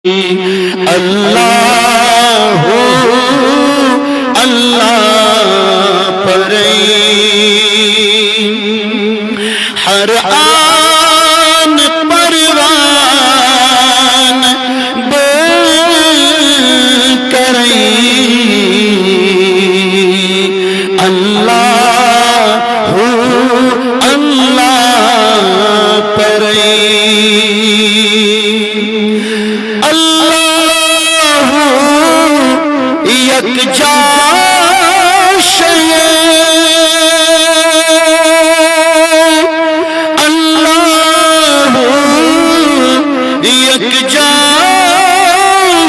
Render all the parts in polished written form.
اللہ اللہ پرئی ہر آن پروان بے کرئی اللہ اللہ پرئی یکجا شے اللہ یکجا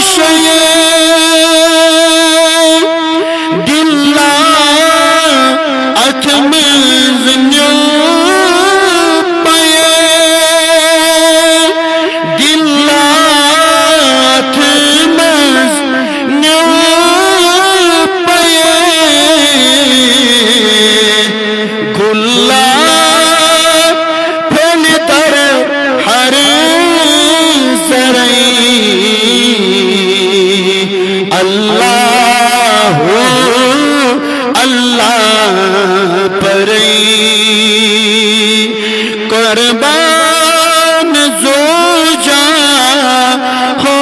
شے دلا اتمز نیو پے دلا اتمز قربان زوجا ہو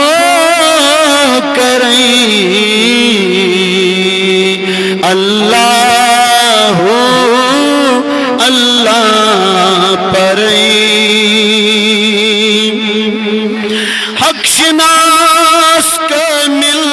کرئی اللہ اللہ پرئی حق شناس کامل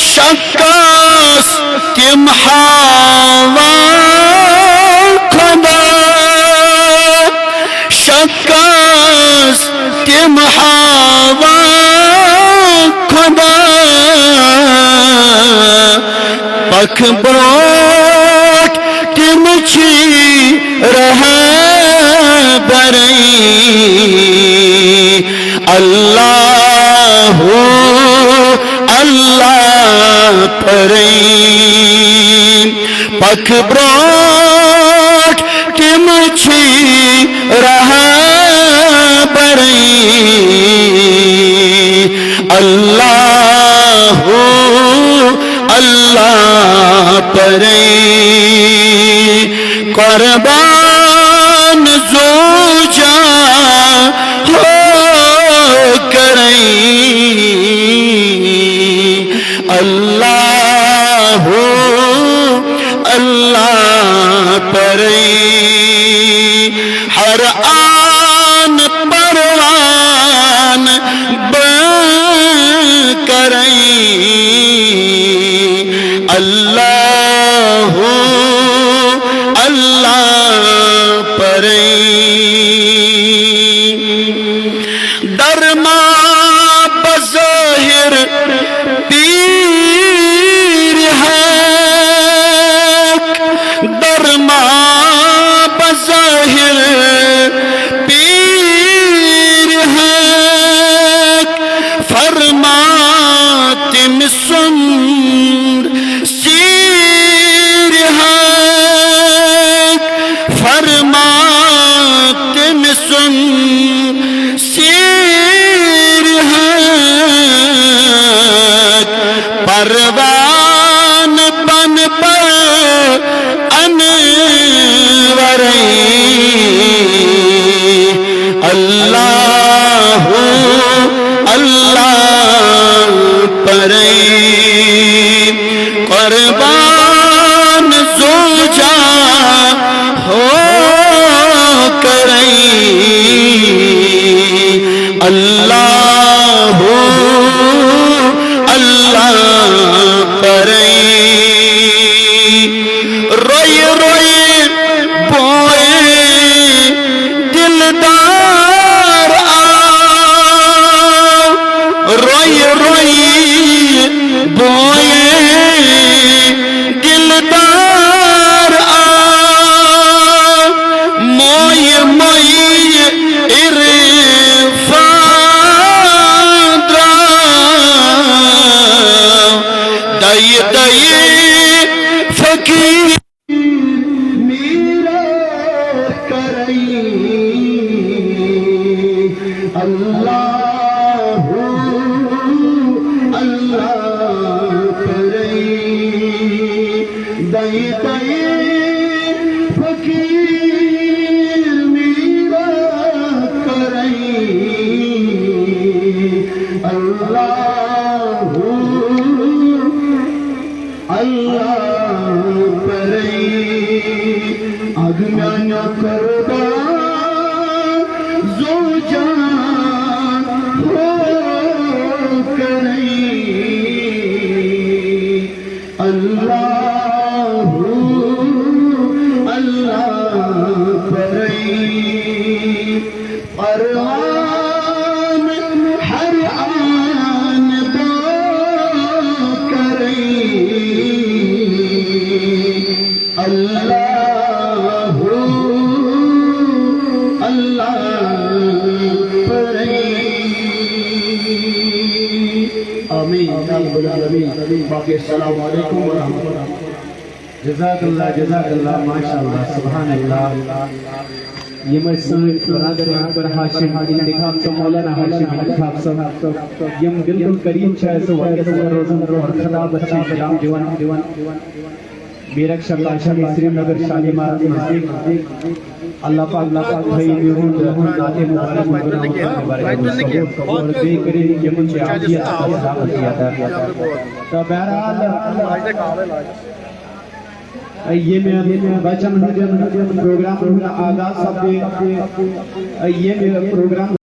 شکاس کے محاوہ خدا شکاس کے محاوہ خدا پکھ بروٹ کے مچھی رہا برئی اللہ اللہ پرئی پکھ بروٹ کی مچھی رہا برئی اللہ اللہ پرئی قربان زوجا ہو کرئی اللہ اللہ پرئی ہر آن پروان بے کرئی اللہ اللہ پرئی درما بظاہر پیر ہے درما بظاہر پیر ہے فرمات مسن سیر ہے فرمات مسن سیر ہے پروان بن پر انورئی اللہ اللہ پرئی قربان زوجا ہو کرئی اللہ اللہ پرئی روئی روئی بوئے دلدار روئی روئی بوئے دلدار موئی موئی عرفان رب العالمین. باقی السلام علیکم ورحمۃ اللہ. جزاک اللہ ماشاءاللہ سبحان اللہ. یم سن برادر اکبر ہاشم انتخاب صاحب مولانا ہاشم انتخاب صاحب یم بالکل قریب چھ وقت روزن اور خطاب اچھی کلام دیوان بیرک شکا شاہی سری نگر شالیمار نزدیک اللہ پاک بھائی میرون نات مبارک مبارک اور بے کریم یم چھ عافیت عطا کیا. تو بہرحال یہ میں بچن پروگرام آغاز سب یہ پروگرام